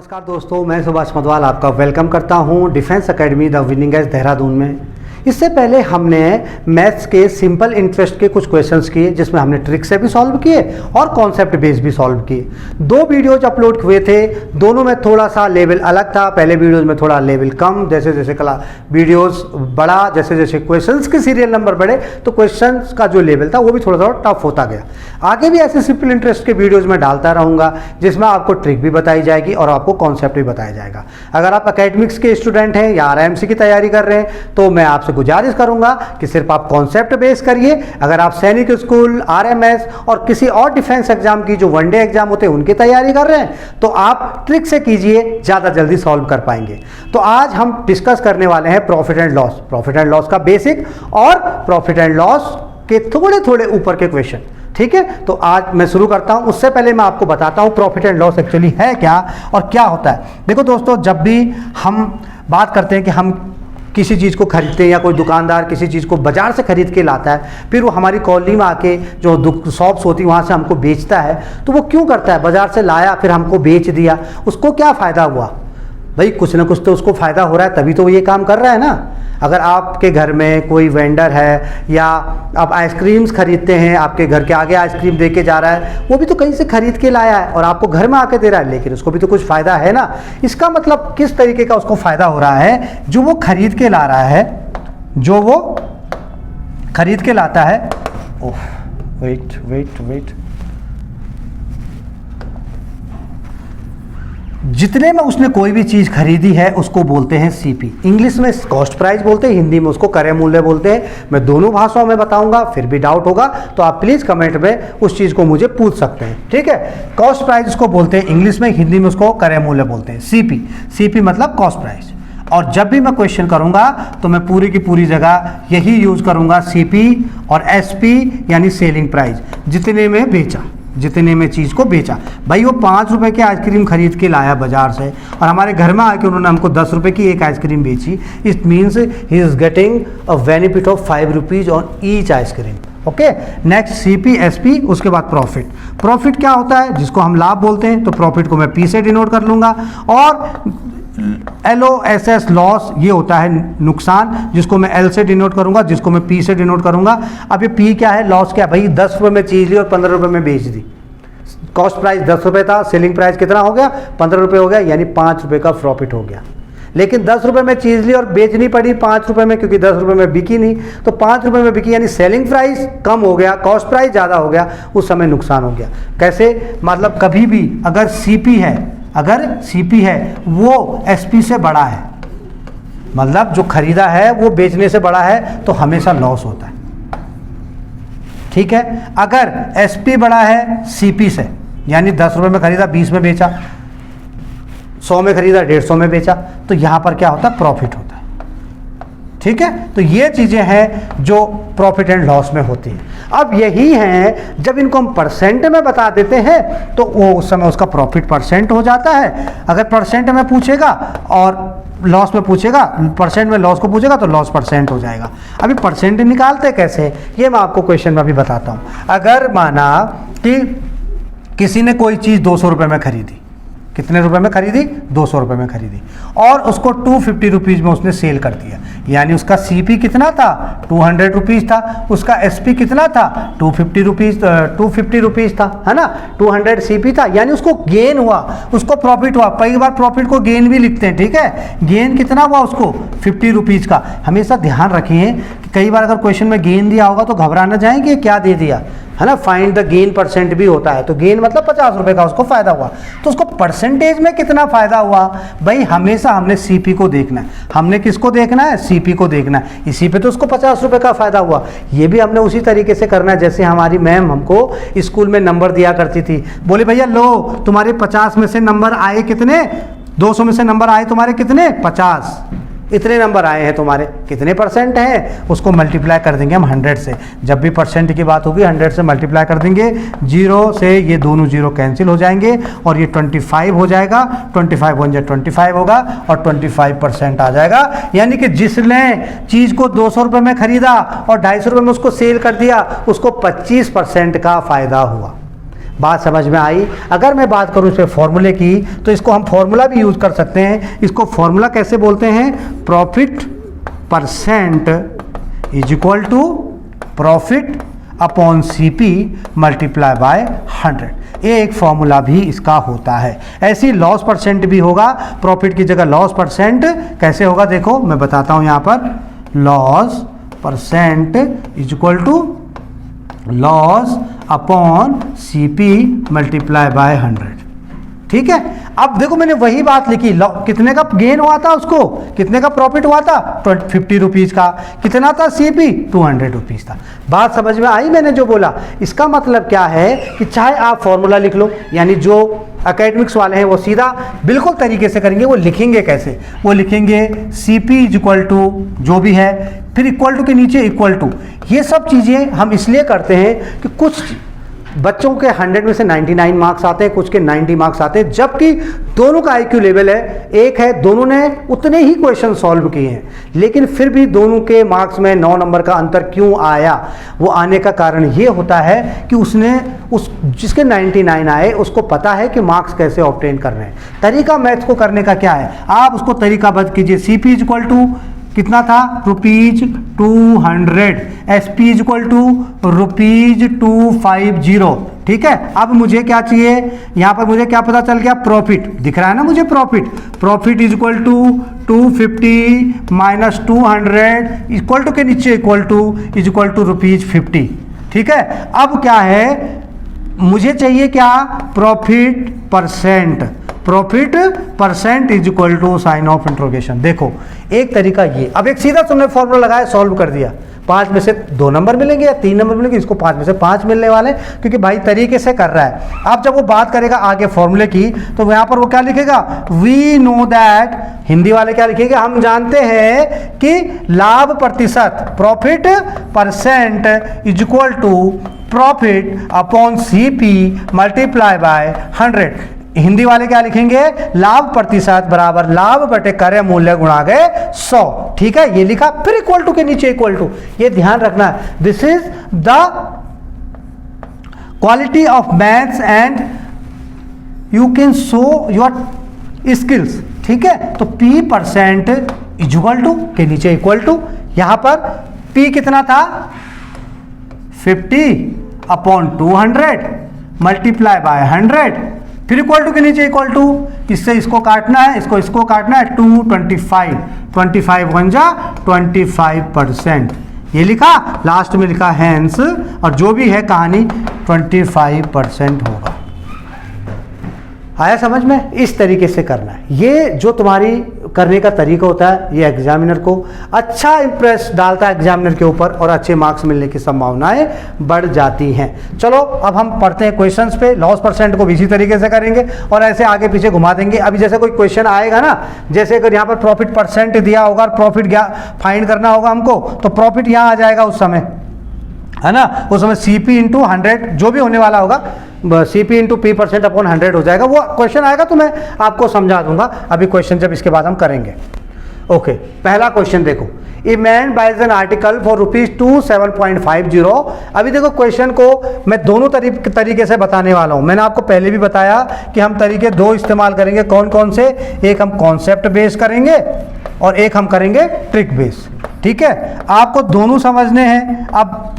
नमस्कार दोस्तों, मैं सुभाष मधवाल आपका वेलकम करता हूं defence academy the winning edge Dehradun में। इससे पहले हमने मैथ्स के सिंपल इंटरेस्ट के कुछ क्वेश्चंस किए जिसमें हमने ट्रिक से भी सॉल्व किए और कॉन्सेप्ट बेस भी सॉल्व किए। दो वीडियोज अपलोड हुए थे, दोनों में थोड़ा सा लेवल अलग था। पहले वीडियोज में थोड़ा लेवल कम, जैसे जैसे वीडियोज बढ़ा, जैसे जैसे क्वेश्चंस के सीरियल नंबर बढ़े तो क्वेश्चंस का जो लेवल था वो भी थोड़ा थोड़ा टफ होता गया। आगे भी ऐसे सिंपल इंटरेस्ट के वीडियोज में डालता रहूँगा जिसमें आपको ट्रिक भी बताई जाएगी और आपको कॉन्सेप्ट भी बताया जाएगा। अगर आप एकेडमिक्स के स्टूडेंट हैं या RIMC की तैयारी कर रहे हैं तो मैं आपसे गुजारिश करूंगा कि सिर्फ आप कॉन्सेप्ट बेस करिए। अगर आप सैनिक स्कूल, RMS और किसी और डिफेंस एग्जाम की जो वनडे एग्जाम होते हैं उनकी तैयारी कर रहे हैं तो आप ट्रिक से कीजिए, ज़्यादा जल्दी सॉल्व कर पाएंगे। तो आज हम डिस्कस करने वाले हैं प्रॉफिट एंड लॉस का बेसिक और प्रॉफिट एंड लॉस के थोड़े थोड़े ऊपर के क्वेश्चन। ठीक है, तो आज मैं शुरू करता हूं। उससे पहले मैं आपको बताता हूं प्रॉफिट एंड लॉस एक्चुअली है क्या और क्या होता है। देखो दोस्तों, जब भी हम बात करते हैं कि हम किसी चीज़ को खरीदते हैं या कोई दुकानदार किसी चीज़ को बाजार से खरीद के लाता है, फिर वो हमारी कॉलोनी में आके जो शॉप्स होती है वहाँ से हमको बेचता है, तो वो क्यों करता है? बाजार से लाया फिर हमको बेच दिया, उसको क्या फ़ायदा हुआ? भाई कुछ ना कुछ तो उसको फ़ायदा हो रहा है, तभी तो वो ये काम कर रहा है ना। अगर आपके घर में कोई वेंडर है या आप आइसक्रीम्स खरीदते हैं, आपके घर के आगे आइसक्रीम दे के जा रहा है, वो भी तो कहीं से खरीद के लाया है और आपको घर में आके दे रहा है, लेकिन उसको भी तो कुछ फ़ायदा है ना। इसका मतलब किस तरीके का उसको फ़ायदा हो रहा है? जो वो खरीद के ला रहा है, जो वो खरीद के लाता है। ओह वेट, जितने में उसने कोई भी चीज़ खरीदी है उसको बोलते हैं CP। इंग्लिश में कॉस्ट प्राइस बोलते हैं, हिंदी में उसको क्रय मूल्य बोलते हैं। मैं दोनों भाषाओं में बताऊंगा, फिर भी डाउट होगा तो आप प्लीज़ कमेंट में उस चीज़ को मुझे पूछ सकते हैं। ठीक है, कॉस्ट प्राइस उसको बोलते हैं इंग्लिश में, हिंदी में उसको क्रय मूल्य बोलते हैं CP मतलब कॉस्ट प्राइस। और जब भी मैं क्वेश्चन करूंगा तो मैं पूरी की पूरी जगह यही यूज़ करूंगा CP और SP यानी सेलिंग प्राइस, जितने में बेचा, जितने में चीज़ को बेचा। भाई वो 5 रुपए की आइसक्रीम खरीद के लाया बाजार से और हमारे घर में आके उन्होंने हमको 10 रुपए की एक आइसक्रीम बेची। It means he is getting a benefit of 5 rupees on each ice cream. Okay, next CP SP, उसके बाद प्रॉफिट क्या होता है? जिसको हम लाभ बोलते हैं, तो प्रॉफिट को मैं P से डिनोट कर लूँगा। और LOSS लॉस, ये होता है नुकसान, जिसको मैं L से डिनोट करूंगा, जिसको मैं P से डिनोट करूंगा। अब ये P क्या है? लॉस क्या? भाई 10 रुपये में चीज़ ली और 15 रुपये में बेच दी। कॉस्ट प्राइस 10 रुपये था, सेलिंग प्राइस कितना हो गया? 15 रुपये हो गया, यानी 5 रुपये का प्रॉफिट हो गया। लेकिन 10 रुपये में चीज़ ली और बेचनी पड़ी 5 रुपये में, क्योंकि 10 रुपये में बिकी नहीं, तो 5 रुपये में बिकी, यानी सेलिंग प्राइस कम हो गया, कॉस्ट प्राइस ज़्यादा हो गया, उस समय नुकसान हो गया। कैसे? मतलब कभी भी अगर CP है वो SP से बड़ा है, मतलब जो खरीदा है वो बेचने से बड़ा है, तो हमेशा लॉस होता है। ठीक है, अगर SP बड़ा है CP से, यानी 10 रुपये में खरीदा 20 में बेचा, 100 में खरीदा 150 में बेचा, तो यहाँ पर क्या होता है? प्रॉफिट होता है। ठीक है, तो ये चीज़ें हैं जो प्रॉफिट एंड लॉस में होती हैं। अब यही हैं, जब इनको हम परसेंट में बता देते हैं तो वो उस समय उसका प्रॉफिट परसेंट हो जाता है। अगर परसेंट में पूछेगा और लॉस में पूछेगा, परसेंट में लॉस को पूछेगा तो लॉस परसेंट हो जाएगा। अभी परसेंट निकालते कैसे, ये मैं आपको क्वेश्चन में भी बताता हूँ। अगर माना कि किसी ने कोई चीज़ 200 रुपये में खरीदी, कितने रुपए में खरीदी? 200 रुपये में खरीदी, और उसको 250 रुपीज़ में उसने सेल कर दिया, यानी उसका CP कितना था? 200 रुपीज़ था। उसका SP कितना था? 250 रुपीज़ था, है ना। 200 CP था, यानी उसको गेन हुआ, उसको प्रॉफिट हुआ। कई बार प्रॉफिट को गेन भी लिखते हैं। ठीक है, गेन कितना हुआ उसको? 50 रुपीज़ का। हमेशा ध्यान रखिए कि कई बार अगर क्वेश्चन में गेन दिया होगा तो घबरा ना जाएं कि क्या दे दिया, है ना। फाइंड द गेन परसेंट भी होता है, तो गेन मतलब 50 रुपये का उसको फायदा हुआ, तो उसको परसेंटेज में कितना फायदा हुआ? भाई हमेशा हमने CP को देखना है। हमने किसको देखना है? CP को देखना है। इसी पे तो उसको 50 रुपये का फायदा हुआ। ये भी हमने उसी तरीके से करना है जैसे हमारी मैम हमको स्कूल में नंबर दिया करती थी। बोले भैया लो, तुम्हारे 50 में से नंबर आए कितने? 200 में से नंबर आए तुम्हारे कितने? 50। इतने नंबर आए हैं तुम्हारे, कितने परसेंट हैं? उसको मल्टीप्लाई कर देंगे हम 100 से। जब भी परसेंट की बात होगी 100 से मल्टीप्लाई कर देंगे, 0 से ये दोनों 0 कैंसिल हो जाएंगे और ये 25 हो जाएगा। 25 1 25 होगा और 25% आ जाएगा। यानी कि जिसने चीज़ को 200 रुपये में खरीदा और 250 रुपये में उसको सेल कर दिया, उसको 25% का फ़ायदा हुआ। बात समझ में आई? अगर मैं बात करूं इस पे फॉर्मूले की, तो इसको हम फॉर्मूला भी यूज कर सकते हैं। इसको फॉर्मूला कैसे बोलते हैं? Profit percent is equal to profit upon CP multiply by 100। ये एक फॉर्मूला भी इसका होता है। ऐसी लॉस परसेंट भी होगा, प्रॉफिट की जगह लॉस परसेंट कैसे होगा देखो मैं बताता हूं। यहां पर loss percent is equal to loss upon CP multiply by 100। ठीक है, अब देखो मैंने वही बात लिखी, कितने का गेन हुआ था उसको, कितने का प्रॉफिट हुआ था, 50 रुपीज का। कितना था CP? 200 रुपीज था। बात समझ में आई मैंने जो बोला? इसका मतलब क्या है कि चाहे आप फॉर्मूला लिख लो, यानी जो एकेडमिक्स वाले हैं वो सीधा बिल्कुल तरीके से करेंगे। वो लिखेंगे कैसे? वो लिखेंगे CP इज इक्वल टू जो भी है, फिर इक्वल टू के नीचे इक्वल टू। ये सब चीज़ें हम इसलिए करते हैं कि कुछ बच्चों के 100 में से 99 मार्क्स आते हैं, कुछ के 90 मार्क्स आते हैं, जबकि दोनों का IQ लेवल है एक है, दोनों ने उतने ही क्वेश्चन सॉल्व किए हैं, लेकिन फिर भी दोनों के मार्क्स में 9 नंबर का अंतर क्यों आया? वो आने का कारण ये होता है कि उसने जिसके 99 आए उसको पता है कि मार्क्स कैसे ऑब्टेन कर रहे हैं। तरीका मैथ्स को करने का क्या है? आप उसको तरीकाबद्ध कीजिए। CP इज इक्वल टू कितना था? ₹200। SP is equal to ₹250। ठीक है, अब मुझे क्या चाहिए? यहां पर मुझे क्या पता चल गया? प्रॉफिट दिख रहा है ना मुझे? Profit is equal to 250 minus 200 equal to के नीचे equal to is equal to ₹50। ठीक है, अब क्या है? मुझे चाहिए क्या? Profit percent is equal to sign of interrogation. देखो एक तरीका ये, अब एक सीधा तुमने फॉर्मूला लगाया, सॉल्व कर दिया। 5 में से 2 नंबर मिलेंगे या 3 नंबर मिलेंगे, इसको 5 में से 5 मिलने वाले, क्योंकि भाई तरीके से कर रहा है। अब जब वो बात करेगा आगे फॉर्मूले की, तो यहाँ पर वो क्या लिखेगा? वी नो दैट, हिंदी वाले क्या लिखेंगे? हम जानते हैं कि लाभ प्रतिशत, profit percent is equal to profit upon CP multiply by 100। Hindi वाले क्या लिखेंगे? लाभ प्रतिशत बराबर लाभ बटे क्रय मूल्य गुणा गए 100। ठीक है, ये लिखा, फिर इक्वल टू के नीचे इक्वल टू। ये ध्यान रखना है, this is the quality of maths and you can show your skills. ठीक है, तो P percent is equal to के नीचे इक्वल टू, यहां पर P कितना था? 50 अपॉन 200 मल्टीप्लाई बाय 100, फिर इक्वल टू के नीचे इक्वल टू। इससे इसको काटना है, इसको काटना है। 225 25 1 जा 25%। ये लिखा, लास्ट में लिखा हैंस, और जो भी है कहानी 25% होगा। आया समझ में? इस तरीके से करना है। ये जो तुम्हारी करने का तरीका होता है, ये एग्जामिनर को अच्छा इंप्रेस डालता है एग्जामिनर के ऊपर, और अच्छे मार्क्स मिलने की संभावनाएं बढ़ जाती हैं। चलो अब हम पढ़ते हैं क्वेश्चंस पे। लॉस परसेंट को भी इसी तरीके से करेंगे और ऐसे आगे पीछे घुमा देंगे। अभी जैसे कोई क्वेश्चन आएगा ना, जैसे अगर यहाँ पर प्रॉफिट परसेंट दिया होगा और प्रॉफिट फाइंड करना होगा हमको, तो प्रॉफिट यहाँ आ जाएगा उस समय, है ना? उस समय CP इंटू 100 जो भी होने वाला होगा, CP into P percent upon 100 हो जाएगा। वो क्वेश्चन आएगा तो मैं आपको समझा दूंगा। अभी क्वेश्चन जब इसके बाद हम करेंगे। ओके, पहला क्वेश्चन देखो, a man buys an article for ₹27.50। अभी देखो क्वेश्चन को मैं दोनों तरीके से बताने वाला हूं। मैंने आपको पहले भी बताया कि हम तरीके 2 इस्तेमाल करेंगे। कौन कौन से? एक हम कॉन्सेप्ट बेस करेंगे और एक हम करेंगे ट्रिक बेस। ठीक है, आपको दोनों समझने हैं। अब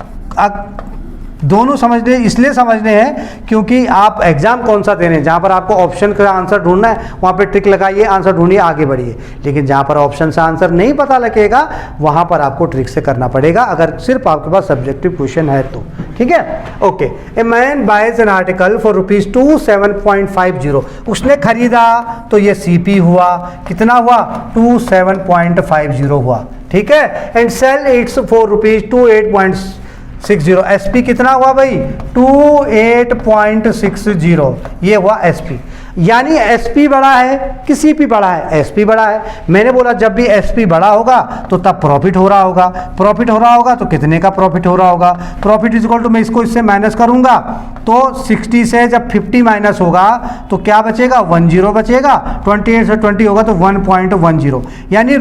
दोनों समझने इसलिए समझने हैं क्योंकि आप एग्जाम कौन सा दे रहे हैं। जहाँ पर आपको ऑप्शन का आंसर ढूंढना है वहाँ पे ट्रिक लगाइए, आंसर ढूंढिए, आगे बढ़िए। लेकिन जहाँ पर ऑप्शन से आंसर नहीं पता लगेगा वहाँ पर आपको ट्रिक से करना पड़ेगा, अगर सिर्फ आपके पास सब्जेक्टिव क्वेश्चन है तो। ठीक है, okay. A man buys an article for ₹27.50। उसने खरीदा तो ये CP हुआ, कितना हुआ? 27.50 हुआ। ठीक है, and sell its for ₹28.60। SP कितना हुआ भाई? 28.60। ये हुआ SP। यानी SP बड़ा है कि CP बड़ा है? SP बड़ा है। मैंने बोला जब भी SP बड़ा होगा तो तब प्रॉफिट हो रहा होगा। प्रॉफिट हो रहा होगा तो कितने का प्रॉफिट हो रहा होगा? प्रॉफिट इज इक्वल टू, मैं इसको इससे माइनस करूंगा तो 60 से जब 50 माइनस होगा तो क्या बचेगा? 10 बचेगा। 28 से 20 होगा तो 1.10, यानी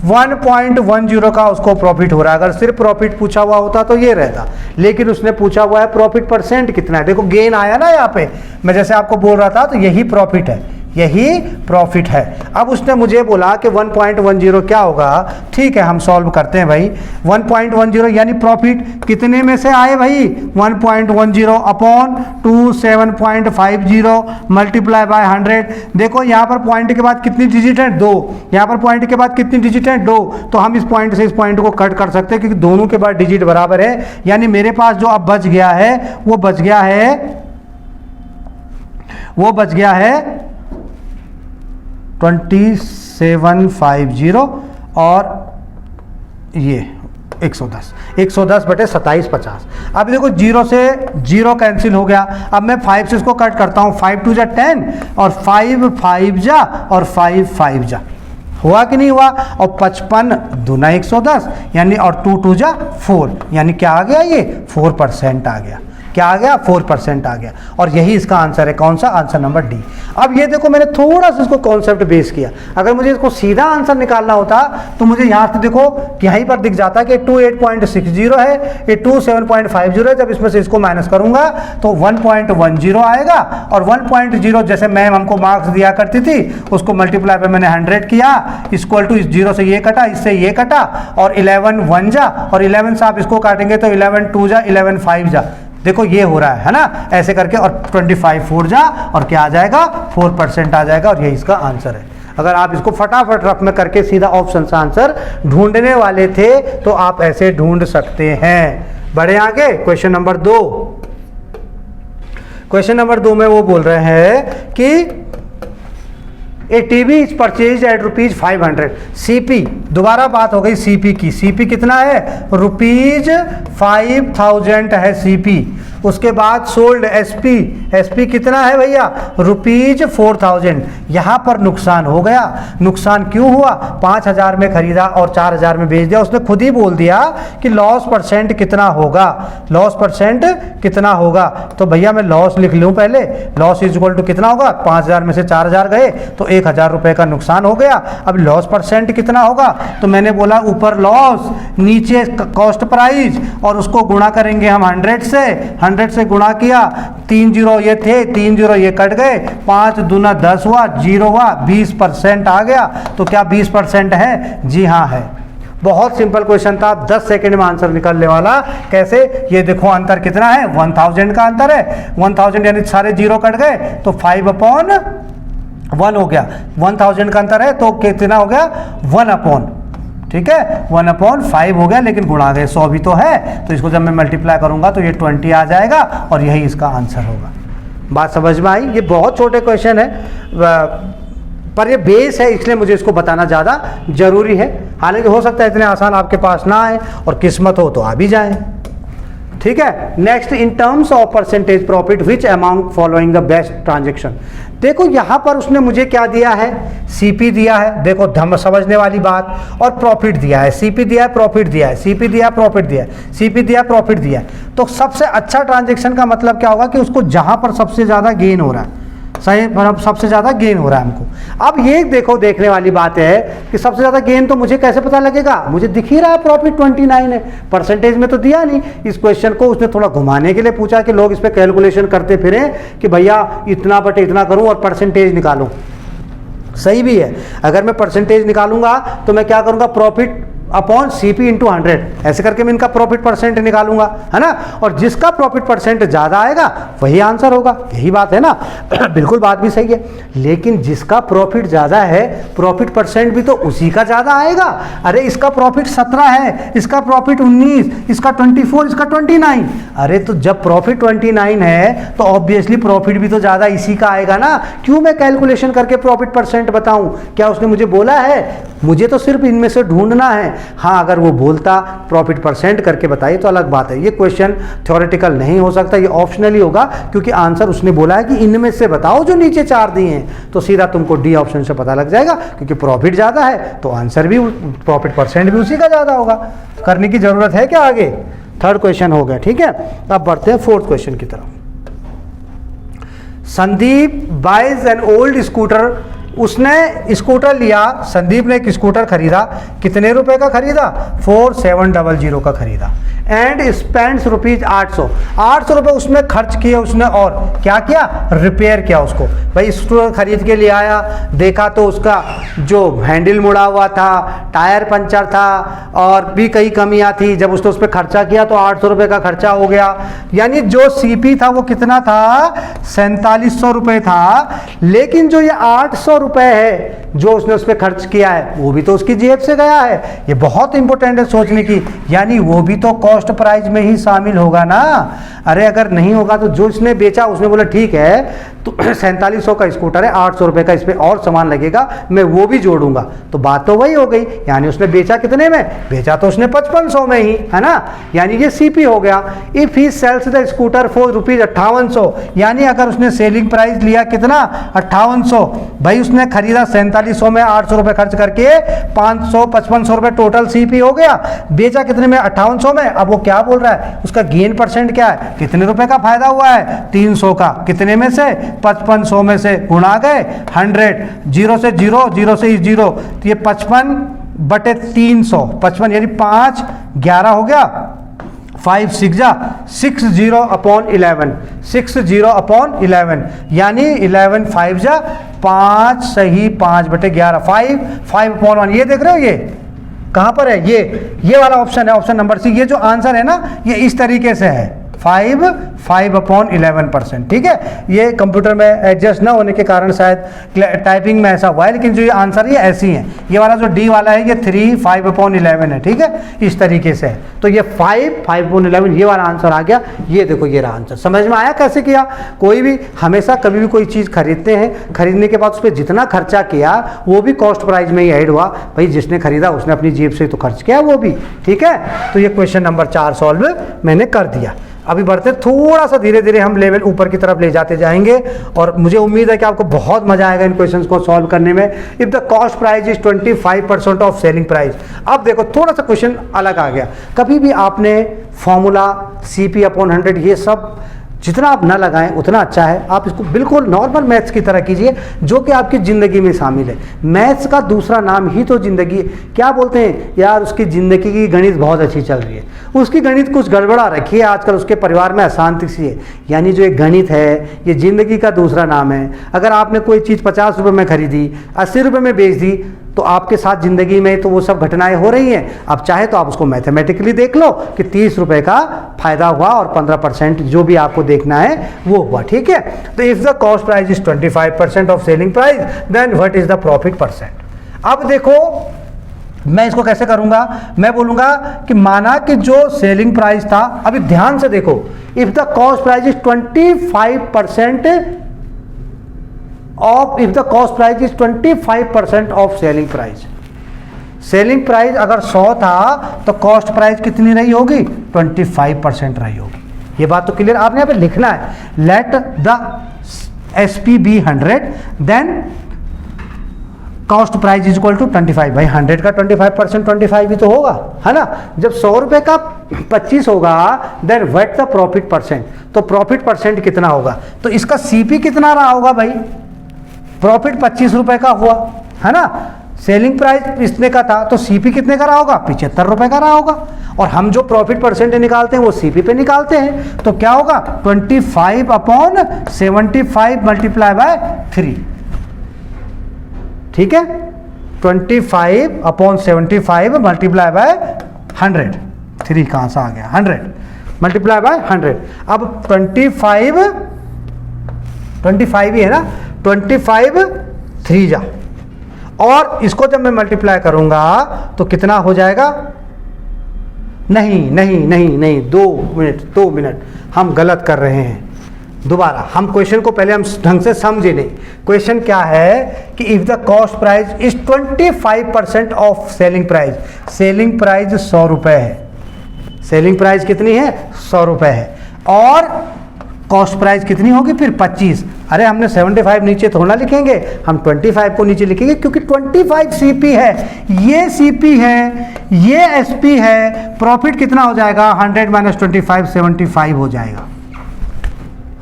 1.10 का उसको प्रॉफिट हो रहा है। अगर सिर्फ प्रॉफिट पूछा हुआ होता तो ये रहता, लेकिन उसने पूछा हुआ है प्रॉफिट परसेंट कितना है। देखो गेन आया ना यहाँ पे, मैं जैसे आपको बोल रहा था, तो यही प्रॉफिट है, यही प्रॉफिट है। अब उसने मुझे बोला कि 1.10 क्या होगा। ठीक है, हम सॉल्व करते हैं भाई। 1.10 यानी प्रॉफिट कितने में से आए भाई, 1.10 अपॉन 27.50 मल्टीप्लाई बाय 100। देखो यहाँ पर पॉइंट के बाद कितनी डिजिट है, 2। यहाँ पर पॉइंट के बाद कितनी डिजिट है, 2। तो हम इस पॉइंट से इस पॉइंट को कट कर सकते हैं, क्योंकि दोनों के बाद डिजिट बराबर है। यानी मेरे पास जो अब बच गया है वो बच गया है 2750 और ये 110 बटे 2750। अब देखो 0 से 0 कैंसिल हो गया। अब मैं 5 से इसको कट करता हूँ, 5 2 जा 10 और 5 5 जा और 5 5 जा, हुआ कि नहीं हुआ। और 55 दूना 110 यानी, और 2 2 जा 4, यानी क्या आ गया, ये 4% आ गया। क्या आ गया, 4% आ गया। और यही इसका आंसर है, कौन सा, आंसर नंबर डी। अब ये देखो मैंने थोड़ा सा इसको कॉन्सेप्ट बेस किया। अगर मुझे इसको सीधा आंसर निकालना होता तो मुझे यहाँ से देखो यहीं पर दिख जाता कि 28.60 है, ये 27.50 है। जब इसमें से इसको माइनस करूंगा तो 1.10 आएगा, और 1.0 जैसे मैम हमको मार्क्स दिया करती थी, उसको मल्टीप्लाई पे मैंने 100 किया, इक्वल टू इस 0 से ये कटा, इससे ये कटा, और 11 1 जा, और 11 से आप इसको काटेंगे तो 11 2 जा, 11 5 जा। देखो ये हो रहा है ना, ऐसे करके, और 25 4 जा, और क्या आ जाएगा, 4% आ जाएगा। और यही इसका आंसर है। अगर आप इसको फटाफट रफ में करके सीधा ऑप्शन से आंसर ढूंढने वाले थे तो आप ऐसे ढूंढ सकते हैं। बढ़े आगे, क्वेश्चन नंबर 2। क्वेश्चन नंबर 2 में वो बोल रहे हैं कि A TV is purchase at ₹500। CP, दोबारा बात हो गई सीपी की। सीपी कितना है, ₹5000 है सीपी। उसके बाद सोल्ड एसपी, एसपी कितना है भैया, ₹4000। यहाँ पर नुकसान हो गया। नुकसान क्यों हुआ, 5000 में खरीदा और 4000 में बेच दिया। उसने खुद ही बोल दिया कि लॉस परसेंट कितना होगा, लॉस परसेंट कितना होगा। तो भैया मैं लॉस लिख लूँ पहले। लॉस इज इक्वल टू कितना होगा, 5000 में से 4000 गए तो 1000 रुपये का नुकसान हो गया। अब लॉस परसेंट कितना होगा, तो मैंने बोला ऊपर लॉस, नीचे कॉस्ट प्राइस, और उसको गुणा करेंगे हम 100 से। 100 से गुणा किया, 3 0 ये थे, 3 0 ये कट गए, 5 दूना 10 हुआ, 0 हुआ, 20% आ गया। तो क्या 20% है, जी हाँ है। बहुत सिंपल क्वेश्चन था, 10 सेकंड में आंसर निकलने वाला। कैसे, ये देखो अंतर कितना है, 1000 का अंतर है। 1000 यानी सारे 0 कट गए तो 5/1 हो गया। 1000 का अंतर है तो कितना हो गया, 1/, ठीक है, 1/5 हो गया, लेकिन गुणा गए 100 भी तो है, तो इसको जब मैं मल्टीप्लाई करूंगा तो ये 20 आ जाएगा, और यही इसका आंसर होगा। बात समझ में आई। ये बहुत छोटे क्वेश्चन है, पर ये बेस है, इसलिए मुझे इसको बताना ज़्यादा जरूरी है। हालांकि हो सकता है इतने आसान आपके पास ना आए, और किस्मत हो तो आ भी जाए। ठीक है, next, in terms of percentage profit which amount following the best transaction. देखो यहाँ पर उसने मुझे क्या दिया है, सीपी दिया है, देखो धम समझने वाली बात, और प्रॉफिट दिया है। सीपी दिया है, प्रॉफिट दिया है, सीपी दिया है, प्रॉफिट दिया है, सीपी दिया है, प्रॉफिट दिया है। तो सबसे अच्छा ट्रांजेक्शन का मतलब क्या होगा कि उसको जहाँ पर सबसे ज़्यादा गेन हो रहा है, सही, मतलब सबसे ज़्यादा गेन हो रहा है हमको। अब ये देखो देखने वाली बात है कि सबसे ज़्यादा गेन तो मुझे कैसे पता लगेगा, मुझे दिख ही रहा है प्रॉफिट 29 है, परसेंटेज में तो दिया नहीं। इस क्वेश्चन को उसने थोड़ा घुमाने के लिए पूछा कि लोग इस पर कैलकुलेशन करते फिरें कि भैया इतना बटे इतना करूं और परसेंटेज निकालूं। सही भी है, अगर मैं परसेंटेज निकालूंगा तो मैं क्या करूंगा, प्रॉफिट अपॉन सीपी इंटू 100, ऐसे करके मैं इनका प्रॉफिट परसेंट निकालूंगा, है ना। और जिसका प्रॉफिट परसेंट ज़्यादा आएगा वही आंसर होगा, यही बात है ना। बिल्कुल बात भी सही है, लेकिन जिसका प्रॉफिट ज़्यादा है प्रॉफिट परसेंट भी तो उसी का ज़्यादा आएगा। अरे इसका प्रॉफिट 17 है, इसका प्रॉफिट 19, इसका 24, इसका 29। अरे तो जब प्रॉफिट 29 है तो ऑब्वियसली प्रॉफिट भी तो ज़्यादा इसी का आएगा ना। क्यों मैं कैलकुलेशन करके प्रॉफिट परसेंट बताऊँ, क्या उसने मुझे बोला है, मुझे तो सिर्फ इनमें से ढूंढना है। हाँ, अगर वो बोलता प्रॉफिट परसेंट करके बताइए तो अलग बात है। ये क्वेश्चन थ्योरेटिकल नहीं हो सकता, ये ऑप्शनली होगा, क्योंकि आंसर उसने बोला है कि इनमें से बताओ जो नीचे 4 दिए हैं, तो सीधा तुमको डी ऑप्शन से पता लग जाएगा, क्योंकि प्रॉफिट ज़्यादा है तो आंसर भी, प्रॉफिट परसेंट भी उसी का ज़्यादा होगा। करने की ज़रूरत है क्या आगे। 3rd क्वेश्चन हो गया, ठीक है। अब बढ़ते हैं 4th क्वेश्चन की तरफ। Sandeep buys an old scooter उसने स्कूटर लिया, संदीप ने एक स्कूटर खरीदा, कितने रुपए का खरीदा? 4700 का खरीदा। एंड स्पेंड्स रुपीज 800 रुपए उसमें खर्च किए उसने, और क्या किया? रिपेयर किया उसको। भाई स्कूटर खरीद के ले आया, देखा तो उसका जो हैंडल मुड़ा हुआ था, टायर पंचर था और भी कई कमियां थी। जब उसने उस पर खर्चा किया तो 800 रुपए का खर्चा हो गया। यानी जो सीपी था वो कितना था? 4700 रुपए था। लेकिन जो ये 800 रुपए है जो उसने उस पर खर्च किया है वो भी तो उसकी जेब से गया है। ये बहुत इंपॉर्टेंट है सोचने की। यानी वो भी तो कॉस्ट प्राइस में ही शामिल होगा ना। अरे अगर नहीं होगा तो जो इसने बेचा उसने बोला ठीक है तो 4700 का स्कूटर है, 800 रुपए का इस पे और सामान लगेगा, मैं वो भी जोड़ूंगा, तो बात तो वही हो गई। यानी उसने बेचा कितने में? बेचा तो उसने 5500 में ही, है ना। यानी ये सीपी हो गया। If he sells the scooter for rupees 5800, यानी अगर उसने सेलिंग प्राइस लिया कितना? 5800। भाई उसने खरीदा 4700 में, 800 रुपए खर्च करके 5500 रुपए टोटल सीपी हो गया। बेचा कितने में? 5800 में। अब वो क्या बोल रहा है? उसका गेन परसेंट क्या है? कितने रुपए का फायदा हुआ है? 300 का। कितने में से? 5500 में से गुणा गए 100, 0 से 0, 0 से 0, तो ये 55/300, 55 यानी 5 11 हो गया, 5 6 जा 60/11, 60/11 यानी 11 5 जा 5 सही 5/11, 5/1। ये देख रहे हो? ये कहां पर है? ये वाला ऑप्शन है, ऑप्शन नंबर सी। ये जो आंसर है ना ये इस तरीके से है, 5/11%। ठीक है, ये कंप्यूटर में एडजस्ट ना होने के कारण शायद टाइपिंग में ऐसा हुआ है, लेकिन जो ये आंसर ये ऐसी है। ये वाला जो डी वाला है ये 5/11 है। ठीक है, इस तरीके से है। तो ये 5/11 ये वाला आंसर आ गया। ये देखो ये रहा आंसर। समझ में आया कैसे किया? कोई भी हमेशा कभी भी कोई चीज़ खरीदते हैं, खरीदने के बाद उस पर जितना खर्चा किया वो भी कॉस्ट प्राइस में ही ऐड हुआ। भाई जिसने खरीदा उसने अपनी जेब से तो खर्च किया वो भी। ठीक है, तो ये क्वेश्चन नंबर 4 सॉल्व मैंने कर दिया। अभी बढ़ते थोड़ा सा धीरे धीरे हम लेवल ऊपर की तरफ ले जाते जाएंगे और मुझे उम्मीद है कि आपको बहुत मजा आएगा इन क्वेश्चंस को सॉल्व करने में। If the cost price is 25% of selling price. अब देखो थोड़ा सा क्वेश्चन अलग आ गया। कभी भी आपने फॉर्मूला CP/100 ये सब जितना आप ना लगाएं उतना अच्छा है। आप इसको बिल्कुल नॉर्मल मैथ्स की तरह कीजिए जो कि आपकी ज़िंदगी में शामिल है। मैथ्स का दूसरा नाम ही तो ज़िंदगी। क्या बोलते हैं यार, उसकी ज़िंदगी की गणित बहुत अच्छी चल रही है, उसकी गणित कुछ गड़बड़ा रखी है आजकल, उसके परिवार में अशांति सी है। यानी जो एक गणित है ये ज़िंदगी का दूसरा नाम है। अगर आपने कोई चीज़ 50 रुपये में खरीदी, 80 रुपये में बेच दी, तो आपके साथ ज़िंदगी में तो वो सब घटनाएं हो रही हैं। अब चाहे तो आप उसको मैथमेटिकली देख लो कि 30 रुपये का फायदा हुआ और 15% जो भी आपको देखना है वो हुआ। ठीक है, तो if the cost price is 25% of selling price then what is the profit percent. अब देखो मैं इसको कैसे करूंगा, मैं बोलूंगा कि माना कि जो सेलिंग प्राइस था, अभी ध्यान से देखो, if the cost price is 25% of, if the cost price is 25% of selling price. Selling price अगर 100 था तो कॉस्ट प्राइस कितनी रही होगी? 25% रही होगी। ये बात तो क्लियर। आपने यहाँ पे लिखना है let the SP be 100 then cost price is equal to 25। भाई 100 का 25% 25 ही तो होगा, है ना। जब 100 रुपये का 25 होगा then what the profit percent. तो प्रॉफिट परसेंट कितना होगा? तो इसका CP कितना रहा होगा भाई? प्रॉफिट 25 रुपए का हुआ, है ना। सेलिंग प्राइस इतने का था तो CP कितने का रहा होगा? 75 रुपए का रहा होगा। और हम जो प्रॉफिट परसेंट निकालते हैं वो CP पे निकालते हैं, तो क्या होगा? 25/75 मल्टीप्लाई बाय 3। ठीक है, 25/75 मल्टीप्लाई बाय 100। 3 कहाँ से आ गया? 100 मल्टीप्लाई बाय 100। अब 25 ही है ना, 25 3 जा, और इसको जब मैं मल्टीप्लाई करूंगा तो कितना हो जाएगा? नहीं नहीं नहीं नहीं, 2 मिनट हम गलत कर रहे हैं। दोबारा हम क्वेश्चन को पहले हम ढंग से समझे नहीं। क्वेश्चन क्या है कि if the cost price is 25% of selling price. Selling price 100 रुपए है। सेलिंग प्राइस कितनी है? 100 रुपए है। और कॉस्ट प्राइस कितनी होगी फिर? 25। अरे हमने 75 नीचे थोड़ा लिखेंगे, हम 25 को नीचे लिखेंगे क्योंकि 25 CP है, ये CP है, ये SP है। प्रॉफिट कितना हो जाएगा? 100 - 25 75 हो जाएगा।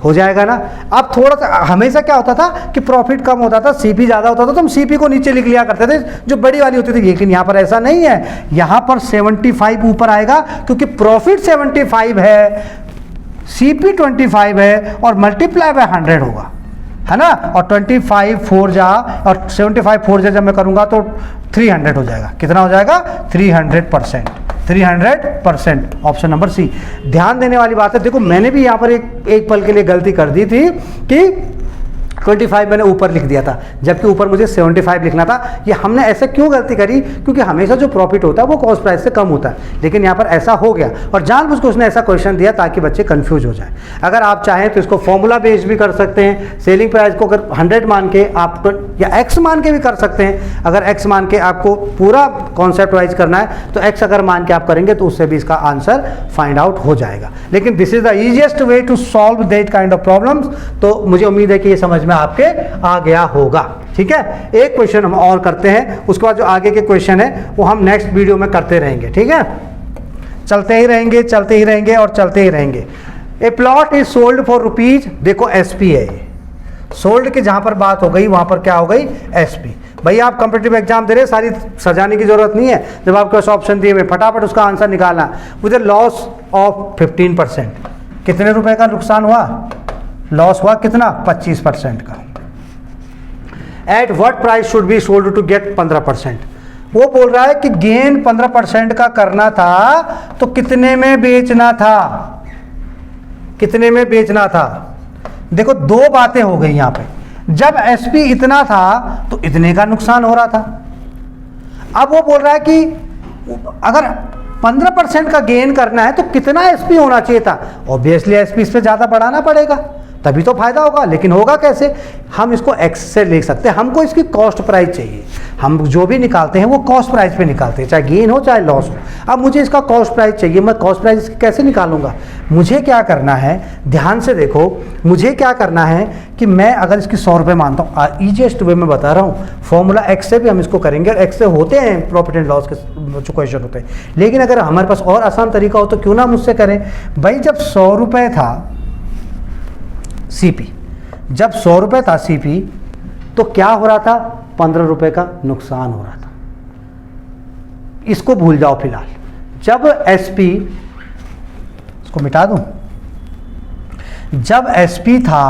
हो जाएगा ना। अब थोड़ा सा हमेशा क्या होता था कि प्रॉफिट कम होता था, सीपी ज़्यादा होता था, तो हम सीपी को नीचे लिख लिया करते थे जो बड़ी वाली होती थी, लेकिन यहाँ पर ऐसा नहीं है। यहाँ पर 75 ऊपर आएगा क्योंकि प्रॉफिट 75 है, सीपी 25 है और मल्टीप्लाई बाय 100 होगा, है ना। और 25 4 जा और 75 4 जा जब मैं करूँगा तो 300 हो जाएगा। कितना हो जाएगा? 300%। 300%, ऑप्शन नंबर सी। ध्यान देने वाली बात है, देखो मैंने भी यहाँ पर एक पल के लिए गलती कर दी थी कि 25 मैंने ऊपर लिख दिया था, जबकि ऊपर मुझे 75 लिखना था। ये हमने ऐसे क्यों गलती करी? क्योंकि हमेशा जो प्रॉफिट होता है वो कॉस्ट प्राइस से कम होता है, लेकिन यहाँ पर ऐसा हो गया और जानबूझ के उसने ऐसा क्वेश्चन दिया ताकि बच्चे कंफ्यूज हो जाए। अगर आप चाहें तो इसको फॉर्मूला बेस्ड भी कर सकते हैं, सेलिंग प्राइस को अगर 100 मान के आप या एक्स मान के भी कर सकते हैं। अगर एक्स मान के आपको पूरा कॉन्सेप्ट वाइज करना है तो एक्स अगर मान के आप करेंगे तो उससे भी इसका आंसर फाइंड आउट हो जाएगा। लेकिन this is the easiest way to solve that kind of problems. तो मुझे उम्मीद है कि ये समझ में आपके आ गया होगा। ठीक है, एक क्वेश्चन हम और करते हैं, उसके बाद जो आगे के क्वेश्चन है वो हम नेक्स्ट वीडियो में करते रहेंगे। ठीक है, चलते ही रहेंगे, चलते ही रहेंगे और चलते ही रहेंगे। ए plot is sold for rupees, देखो एसपी है, सोल्ड की जहां पर बात हो गई वहां पर क्या हो गई? एसपी। भाई आप कंपटीटिव एग्जाम दे रहे हैं, सारी सजाने की जरूरत नहीं है। जब आपके पास ऑप्शन दिए हुए, फटाफट उसका आंसर निकालना। विद लॉस ऑफ 15%, कितने रुपए का नुकसान हुआ? लॉस हुआ कितना? 25% का। At what price should be sold to get 15%? वो बोल रहा है कि गेन 15% का करना था तो कितने में बेचना था? कितने में बेचना था? देखो दो बातें हो गई यहां पे। जब एसपी इतना था तो इतने का नुकसान हो रहा था। अब वो बोल रहा है कि अगर 15% का गेन करना है तो कितना एसपी होना चाहिए था? ऑब्वियसली एसपी इस पे ज्यादा बढ़ाना पड़ेगा, तभी तो फायदा होगा। लेकिन होगा कैसे? हम इसको एक्स से लिख सकते हैं। हमको इसकी कॉस्ट प्राइस चाहिए, हम जो भी निकालते हैं वो कॉस्ट प्राइस पे निकालते हैं, चाहे गेन हो चाहे लॉस हो। अब मुझे इसका कॉस्ट प्राइस चाहिए, मैं कॉस्ट प्राइस कैसे निकालूंगा? मुझे क्या करना है, ध्यान से देखो, मुझे क्या करना है कि मैं अगर इसकी 100 रुपये मानता हूँ, ईजिएस्ट वे में बता रहा हूँ, फॉर्मूला एक्स से भी हम इसको करेंगे और एक्स से होते हैं प्रॉफिट एंड लॉस के जो क्वेश्चन होते हैं। लेकिन अगर हमारे पास और आसान तरीका हो तो क्यों ना मुझसे करें। भाई जब 100 रुपये था सीपी, जब 100 रुपये था सीपी तो क्या हो रहा था? 15 रुपये का नुकसान हो रहा था। इसको भूल जाओ फिलहाल। जब एसपी, इसको मिटा दूं, जब एसपी था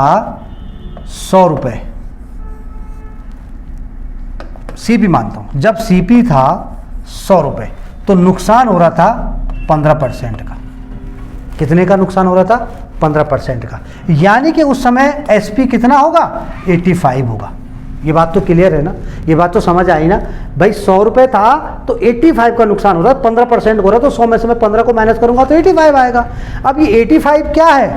100 रुपये, सीपी मानता हूं, जब सीपी था 100 रुपये तो नुकसान हो रहा था 15% का। कितने का नुकसान हो रहा था? 15% का। यानी कि उस समय एसपी कितना होगा? 85 होगा। ये बात तो क्लियर है ना, ये बात तो समझ आई ना। भाई 100 रुपये था तो 85 का नुकसान हो रहा है, 15% हो रहा है, तो 100 में से मैं 15 को माइनस करूंगा तो 85 आएगा। अब ये 85 क्या है?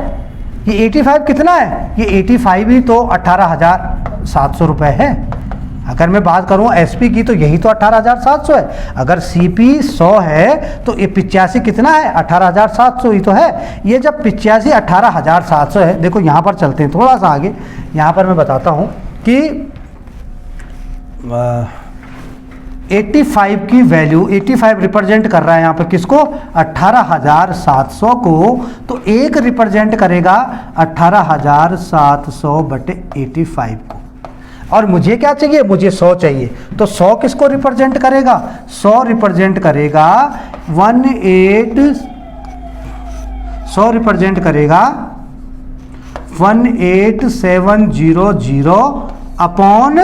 ये 85 कितना है? ये 85 ही तो 18,700 रुपये है। अगर मैं बात करूं एसपी की तो यही तो 18,700 है। अगर सीपी 100 है तो ये 85 कितना है? 18,700 ही तो है। ये जब 85 18,700 है, देखो यहां पर चलते हैं थोड़ा सा आगे, यहां पर मैं बताता हूं कि 85 की वैल्यू, 85 रिप्रेजेंट कर रहा है यहाँ पर किसको? 18,700 को। तो एक रिप्रेजेंट करेगा 18,700 बटे 85 को। और मुझे क्या चाहिए? मुझे 100 चाहिए। तो 100 किसको रिप्रेजेंट करेगा? 100 रिप्रेजेंट करेगा 100 रिप्रेजेंट करेगा 18700 अपॉन,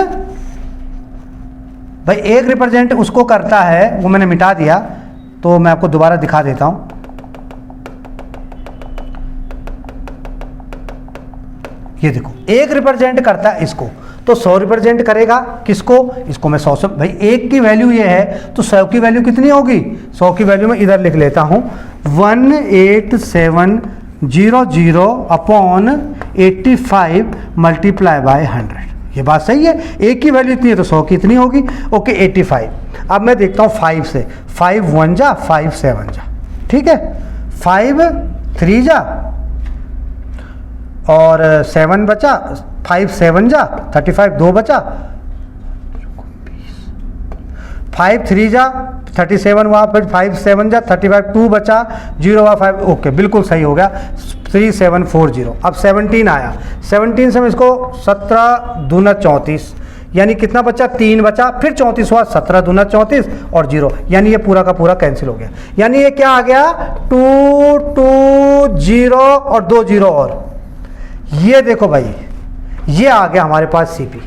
भाई एक रिप्रेजेंट उसको करता है, वो मैंने मिटा दिया तो मैं आपको दोबारा दिखा देता हूं। ये देखो एक रिप्रेजेंट करता है इसको, तो 100 रिप्रेजेंट करेगा किसको? इसको मैं 100 से, भाई एक की वैल्यू ये है तो 100 की वैल्यू कितनी होगी? 100 की वैल्यू मैं इधर लिख लेता हूं 18700 अपॉन 85 मल्टीप्लाई बाय 100। ये बात सही है, एक की वैल्यू इतनी है तो 100 की इतनी होगी। ओके 85। अब मैं देखता हूँ 5 से, 5 1 जा 5 7 जा, ठीक है, 5 3 जा और 7 बचा, 5 7 जा 35, 2 बचा 5 3 जा 37 हुआ, फिर 5 7 जा 35, 2 बचा, 0 हुआ 5, ओके बिल्कुल सही हो गया 3740। अब 17 आया, 17 से हम इसको 17 दूना 34, यानी कितना बचा 3 बचा, फिर 34 हुआ 17 दूना 34 और 0, यानी ये पूरा का पूरा कैंसिल हो गया। यानी ये क्या आ गया 2 2 0 और 2 0 और ये देखो भाई ये आ गया हमारे पास सीपी।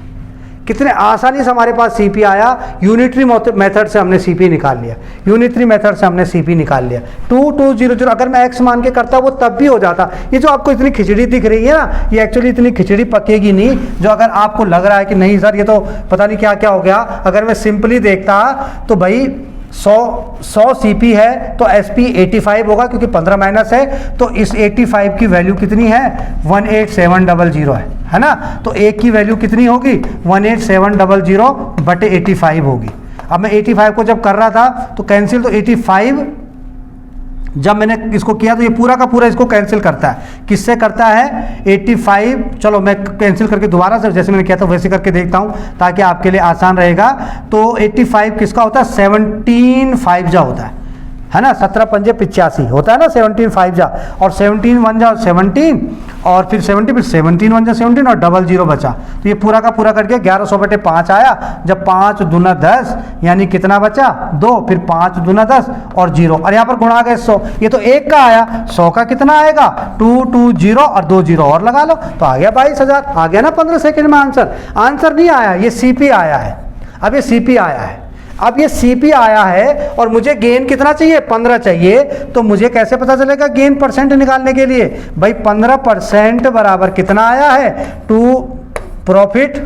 कितने आसानी से हमारे पास सीपी आया, यूनिटरी मेथड से हमने सीपी निकाल लिया, यूनिटरी मेथड से हमने सीपी निकाल लिया। 2 2 0 0 अगर मैं एक्स मान के करता वो तब भी हो जाता। ये जो आपको इतनी खिचड़ी दिख रही है ना, ये एक्चुअली इतनी खिचड़ी पकेगी नहीं। जो अगर आपको लग रहा है कि नहीं सर ये तो पता नहीं क्या क्या हो गया, अगर मैं सिंपली देखता तो भाई 100 सीपी है तो एसपी 85 होगा, क्योंकि 15 माइनस है तो इस 85 की वैल्यू कितनी है 18700 है ना। तो एक की वैल्यू कितनी होगी 18700 बटे 85 होगी। अब मैं 85 को जब कर रहा था तो कैंसिल, तो 85 जब मैंने इसको किया तो ये पूरा का पूरा इसको कैंसिल करता है। किससे करता है 85, चलो मैं कैंसिल करके दोबारा से जैसे मैंने किया था वैसे करके देखता हूँ ताकि आपके लिए आसान रहेगा। तो 85 किसका होता है 17 5 जा होता है ना, 17 पंजे 85 होता है ना 17 5 जा, और 17 1 जा 17 और फिर 70 फिर 17 1 जा 17 और 00 बचा। तो ये पूरा का पूरा करके 1100 बटे 5 आया। जब 5 दूना 10 यानी कितना बचा 2, फिर 5 दूना 10 और 0, और यहाँ पर गुणा गए 100। ये तो 1 का आया, 100 का कितना आएगा 2 2 0 और 2 0 और लगा लो तो आ गया 22,000। आ गया ना 15 सेकेंड में आंसर नहीं आया, ये सीपी आया है। अब ये सीपी आया है, अब ये सीपी आया है और मुझे गेन कितना चाहिए 15 चाहिए। तो मुझे कैसे पता चलेगा गेन परसेंट निकालने के लिए, भाई 15% बराबर कितना आया है 2 प्रॉफिट।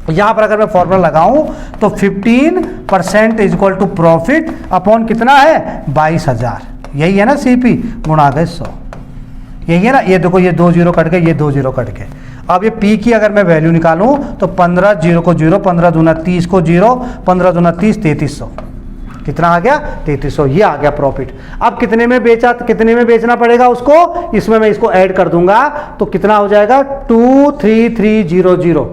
यहां पर अगर मैं फॉर्मूला लगाऊं तो 15% is equal to profit upon कितना है 22,000। यही है ना सीपी गुणा गए 100, यही है ना। ये देखो ये 2 0 कट गए, ये 2 0 कट गए। अब ये P की अगर मैं वैल्यू निकालूं तो 15 0 को 0, 15 दूना 30 को 0, 15 दूना 30 3300। कितना आ गया 3300, ये आ गया प्रॉफिट। अब कितने में बेचा, कितने में बेचना पड़ेगा उसको, इसमें मैं इसको ऐड कर दूंगा तो कितना हो जाएगा 23300।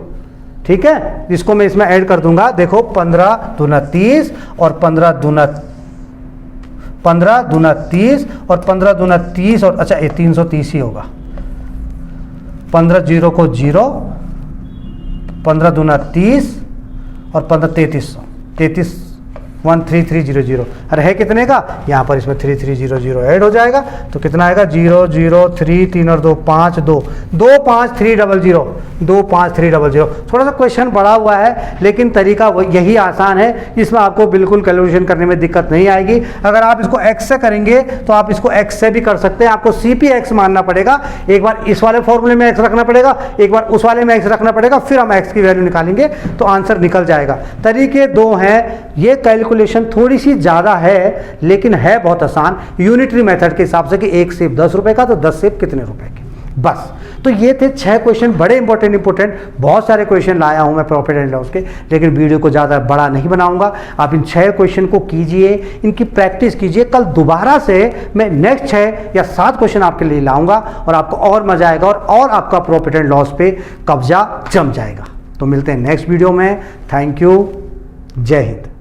ठीक है, इसको मैं इसमें ऐड कर दूंगा। देखो 15 दूना 30 और 15 दूना 30 और 15 दूना 30 और अच्छा ये 330 ही होगा। 15 0 को 0, 15 दूना 30 और 15 3300 13300। अरे है कितने का, यहाँ पर इसमें 3300 ऐड हो जाएगा तो कितना आएगा 0 0 3 3 और 2 5 2 25300 25300। थोड़ा सा क्वेश्चन बड़ा हुआ है लेकिन तरीका यही आसान है, इसमें आपको बिल्कुल कैलकुलेशन करने में दिक्कत नहीं आएगी। अगर आप इसको x से करेंगे तो आप इसको x से भी कर सकते हैं। आपको CP मानना पड़ेगा, एक बार इस वाले फॉर्मूले में x रखना पड़ेगा, एक बार उस वाले में x रखना पड़ेगा, फिर हम x की वैल्यू निकालेंगे तो आंसर निकल जाएगा। तरीके दो हैं, ये कैलकुलेशन थोड़ी सी ज़्यादा है लेकिन है बहुत आसान, यूनिटरी मेथड के हिसाब से कि एक सेब 10 रुपए का तो 10 सेब कितने रुपए के, बस। तो ये थे 6 क्वेश्चन, बड़े इंपॉर्टेंट बहुत सारे क्वेश्चन लाया हूं मैं प्रॉफिट एंड लॉस के, लेकिन वीडियो को ज़्यादा बड़ा नहीं बनाऊंगा। आप इन 6 क्वेश्चन को कीजिए, इनकी प्रैक्टिस कीजिए। कल दोबारा से मैं नेक्स्ट 6 या 7 क्वेश्चन आपके लिए लाऊंगा और आपको और मजा आएगा और आपका प्रॉफिट एंड लॉस पे कब्जा जम जाएगा। तो मिलते हैं नेक्स्ट वीडियो में। थैंक यू, जय हिंद।